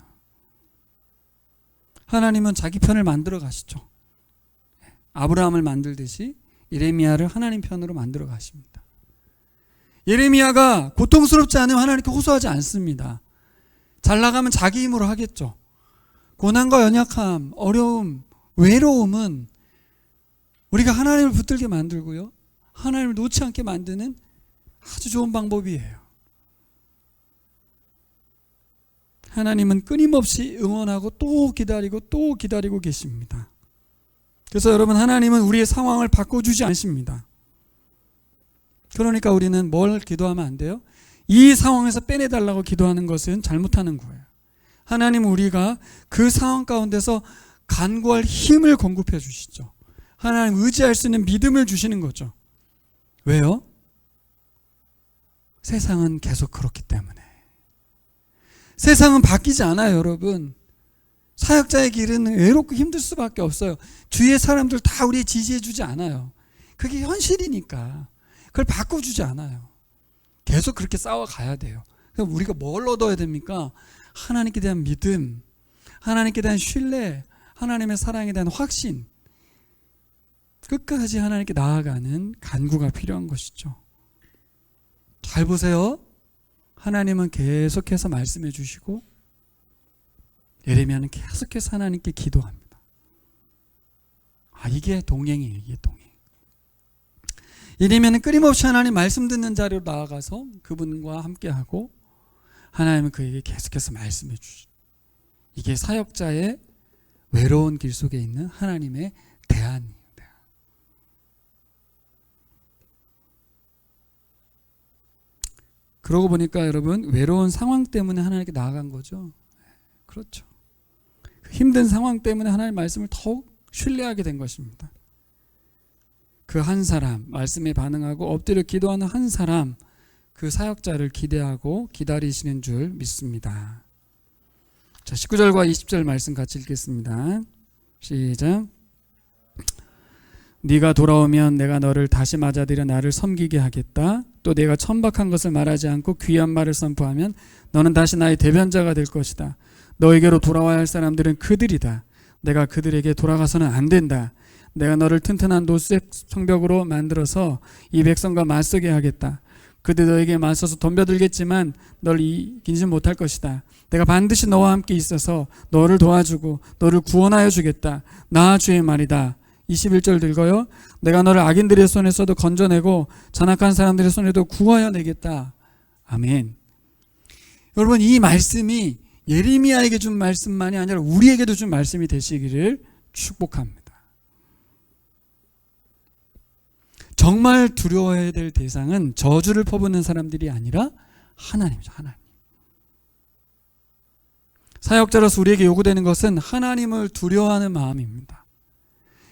하나님은 자기 편을 만들어 가시죠. 아브라함을 만들듯이 예레미야를 하나님 편으로 만들어 가십니다. 예레미야가 고통스럽지 않으면 하나님께 호소하지 않습니다. 잘 나가면 자기 힘으로 하겠죠. 고난과 연약함, 어려움, 외로움은 우리가 하나님을 붙들게 만들고요, 하나님을 놓지 않게 만드는 아주 좋은 방법이에요. 하나님은 끊임없이 응원하고 또 기다리고 또 기다리고 계십니다. 그래서 여러분, 하나님은 우리의 상황을 바꿔주지 않습니다. 그러니까 우리는 뭘 기도하면 안 돼요? 이 상황에서 빼내달라고 기도하는 것은 잘못하는 거예요. 하나님은 우리가 그 상황 가운데서 간구할 힘을 공급해 주시죠. 하나님 의지할 수 있는 믿음을 주시는 거죠. 왜요? 세상은 계속 그렇기 때문에. 세상은 바뀌지 않아요, 여러분. 사역자의 길은 외롭고 힘들 수밖에 없어요. 주위의 사람들 다 우리 지지해 주지 않아요. 그게 현실이니까. 그걸 바꿔주지 않아요. 계속 그렇게 싸워가야 돼요. 그럼 우리가 뭘 얻어야 됩니까? 하나님께 대한 믿음, 하나님께 대한 신뢰, 하나님의 사랑에 대한 확신, 끝까지 하나님께 나아가는 간구가 필요한 것이죠. 잘 보세요. 하나님은 계속해서 말씀해 주시고 예레미야는 계속해서 하나님께 기도합니다. 이게 동행이에요. 이게 동행. 예레미야는 끊임없이 하나님 말씀 듣는 자리로 나아가서 그분과 함께하고 하나님은 그에게 계속해서 말씀해 주시죠. 이게 사역자의 외로운 길 속에 있는 하나님의 대안이에요. 그러고 보니까 여러분, 외로운 상황 때문에 하나님께 나아간 거죠. 그렇죠. 힘든 상황 때문에 하나님의 말씀을 더욱 신뢰하게 된 것입니다. 그 한 사람, 말씀에 반응하고 엎드려 기도하는 한 사람, 그 사역자를 기대하고 기다리시는 줄 믿습니다. 자, 19절과 20절 말씀 같이 읽겠습니다. 시작. 네가 돌아오면 내가 너를 다시 맞아들여 나를 섬기게 하겠다. 또 내가 천박한 것을 말하지 않고 귀한 말을 선포하면 너는 다시 나의 대변자가 될 것이다. 너에게로 돌아와야 할 사람들은 그들이다. 내가 그들에게 돌아가서는 안 된다. 내가 너를 튼튼한 노쇠 성벽으로 만들어서 이 백성과 맞서게 하겠다. 그들 너에게 맞서서 덤벼들겠지만 널 이기지 못할 것이다. 내가 반드시 너와 함께 있어서 너를 도와주고 너를 구원하여 주겠다. 나 주의 말이다. 21절 읽어요. 내가 너를 악인들의 손에서도 건져내고 잔악한 사람들의 손에도 구하여 내겠다. 아멘. 여러분, 이 말씀이 예레미야에게 준 말씀만이 아니라 우리에게도 준 말씀이 되시기를 축복합니다. 정말 두려워해야 될 대상은 저주를 퍼붓는 사람들이 아니라 하나님이죠. 하나님. 사역자로서 우리에게 요구되는 것은 하나님을 두려워하는 마음입니다.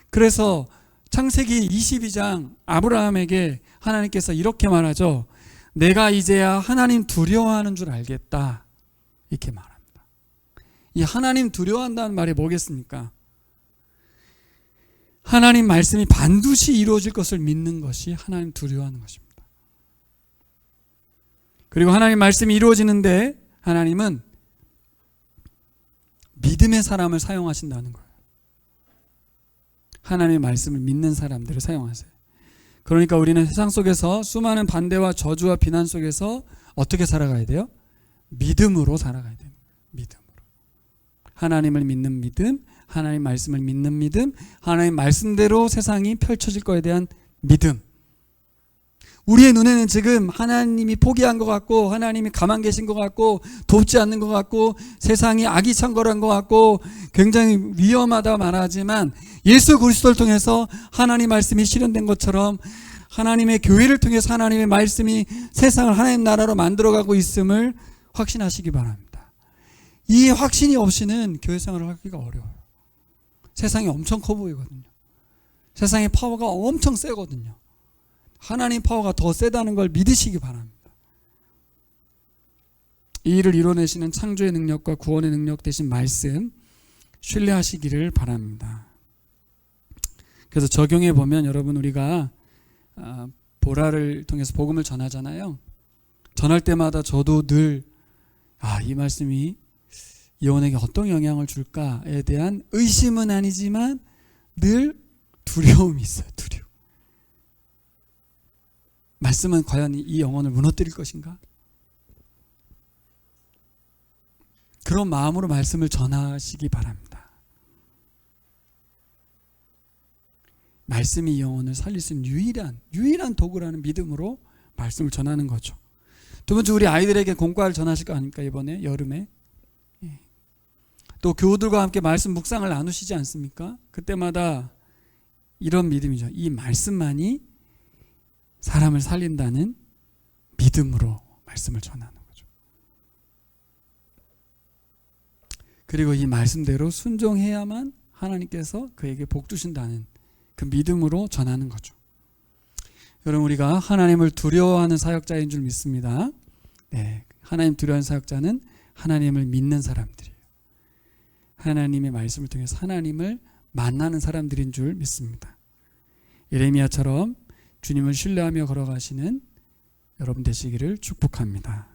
그래서 창세기 22장 아브라함에게 하나님께서 이렇게 말하죠. 내가 이제야 하나님 두려워하는 줄 알겠다. 이렇게 말합니다. 이 하나님 두려워한다는 말이 뭐겠습니까? 하나님 말씀이 반드시 이루어질 것을 믿는 것이 하나님 두려워하는 것입니다. 그리고 하나님 말씀이 이루어지는데 하나님은 믿음의 사람을 사용하신다는 거예요. 하나님의 말씀을 믿는 사람들을 사용하세요. 그러니까 우리는 세상 속에서 수많은 반대와 저주와 비난 속에서 어떻게 살아가야 돼요? 믿음으로 살아가야 돼요. 믿음으로. 하나님을 믿는 믿음, 하나님 말씀을 믿는 믿음, 하나님 말씀대로 세상이 펼쳐질 거에 대한 믿음. 우리의 눈에는 지금 하나님이 포기한 것 같고 하나님이 가만 계신 것 같고 돕지 않는 것 같고 세상이 아기창궐한 것 같고 굉장히 위험하다 말하지만 예수 그리스도를 통해서 하나님 말씀이 실현된 것처럼 하나님의 교회를 통해서 하나님의 말씀이 세상을 하나님 나라로 만들어가고 있음을 확신하시기 바랍니다. 이 확신이 없이는 교회 생활을 하기가 어려워요. 세상이 엄청 커 보이거든요. 세상의 파워가 엄청 세거든요. 하나님 파워가 더 세다는 걸 믿으시기 바랍니다. 이 일을 이뤄내시는 창조의 능력과 구원의 능력 되신 말씀 신뢰하시기를 바랍니다. 그래서 적용해 보면 여러분 우리가 보라를 통해서 복음을 전하잖아요. 전할 때마다 저도 늘 이 말씀이 영혼에게 어떤 영향을 줄까에 대한 의심은 아니지만 늘 두려움이 있어요. 두려움. 말씀은 과연 이 영혼을 무너뜨릴 것인가? 그런 마음으로 말씀을 전하시기 바랍니다. 말씀이 영혼을 살릴 수 있는 유일한 도구라는 믿음으로 말씀을 전하는 거죠. 두 번째, 우리 아이들에게 공과를 전하실 거 아닙니까? 이번에 여름에 또 교우들과 함께 말씀 묵상을 나누시지 않습니까? 그때마다 이런 믿음이죠. 이 말씀만이 사람을 살린다는 믿음으로 말씀을 전하는 거죠. 그리고 이 말씀대로 순종해야만 하나님께서 그에게 복 주신다는 그 믿음으로 전하는 거죠. 여러분, 우리가 하나님을 두려워하는 사역자인 줄 믿습니다. 네, 하나님 두려워하는 사역자는 하나님을 믿는 사람들이에요. 하나님의 말씀을 통해서 하나님을 만나는 사람들인 줄 믿습니다. 예레미야처럼 주님을 신뢰하며 걸어가시는 여러분 되시기를 축복합니다.